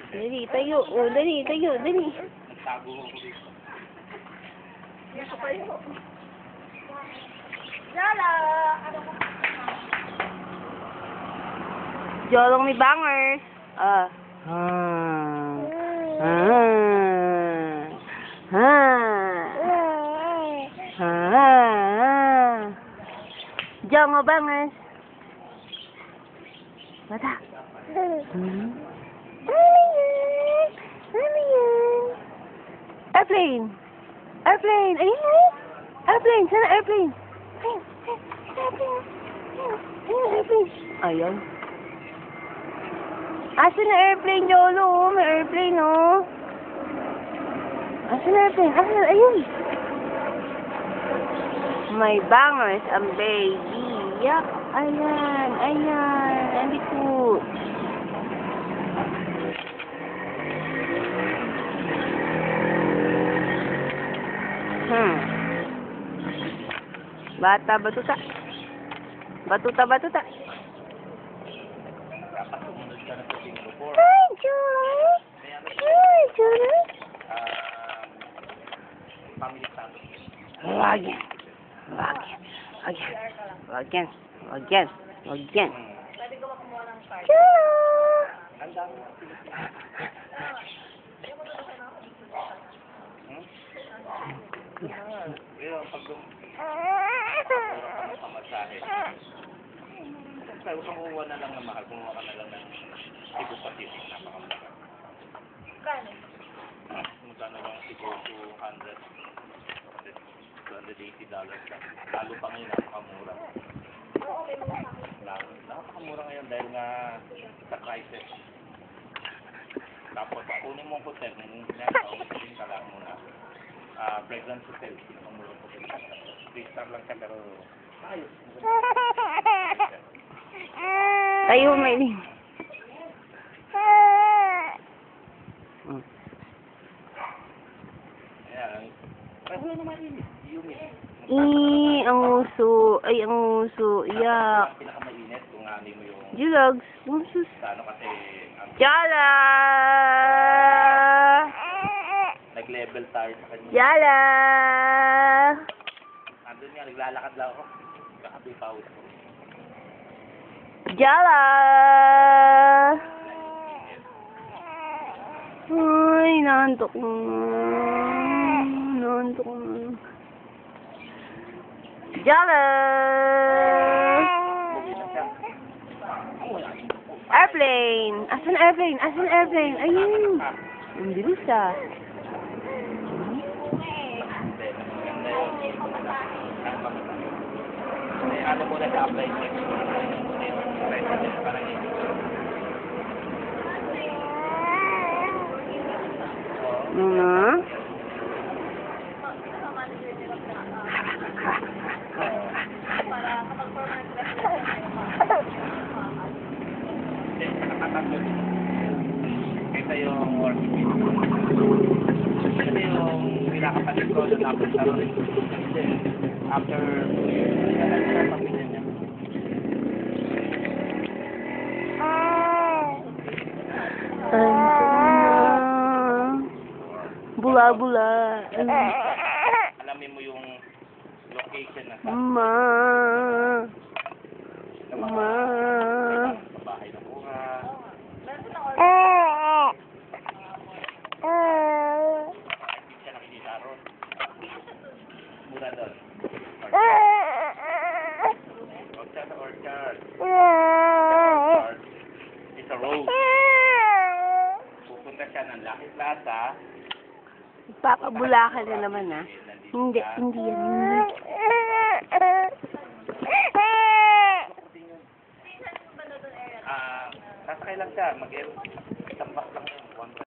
Dali, tayo. O, dali, tayo, dali. Nagtago ako dito. Dito kayo. Lala! Jolong may bangers. Ah. Ah. Jolong may bangers. Bata. Airplane. Airplane. Ayun na. Airplane. Sana airplane. Airplane. Ayaw. Asan na airplane, Jolo? May airplane, oh. Asan na airplane? Asan? Ayun. May bangers ang baby. Yak. Ayan. Ayan. Andito. Bata, batuta. Batuta, batuta. Dapat sumunod ka na sa Singapore. Hi, Jolo. Hi, Jolo. Family status. Wag yan. Wag yan. Wag yan. Wag yan. Wag yan. Wag yan. Pwede ko makumuha ng card. Jolo. Ang dami. Pero pag pamasahe. Kaya huwag kang kukuha na lang ng mahal. Kumuha ka na lang ng Cebu Pacific. Napakamahal. Kano? Magkano lang siguro $280 lang. Lalo pa ngayon, napakamura. Okay mo sa akin. Napakamura ngayon dahil nga sa crisis. Tapos, kunin mo ang hotel. Nung ka lang muna. Pregnant hotel. Napakamura ang hotel. 3-star lang siya, pero ayos. Tayo, Maylin. Ayan. Pero wala naman yun. Ang uso. Ay, ang uso. Iyak. Ang pinakamainit kung ano mo yung Julogs. Usos. ano kasi ang Jala! nag-level tayo sa kanya. Jala! Andun nga, naglalakad lang ako. Kakabi pawis ko. Jala! Ay, naantok na. Naantok na. Jala! Airplane! Asan airplane? Asan airplane? Ayun! Ang bilis ah. Ano muna sa apply check? Parang yun. Ano? Para kapag permanent Nakatatlo. Kaysa yung work visa. Kasi yung pinakapalit ko na tapos sa rin. Kasi after 2 years, nagkalat sa pamilya niya. Bula-bula. Alamin mo yung location na sa Ma. Ma. bahay na kuha. Hindi siya nakikita ron. Mura doon. Orchard, orchard. Orchard. It's a road. Pupunta siya ng Lucky Plaza. Papabula ka na naman ah. Hindi, hindi yan. Hindi. Sasakay lang siya.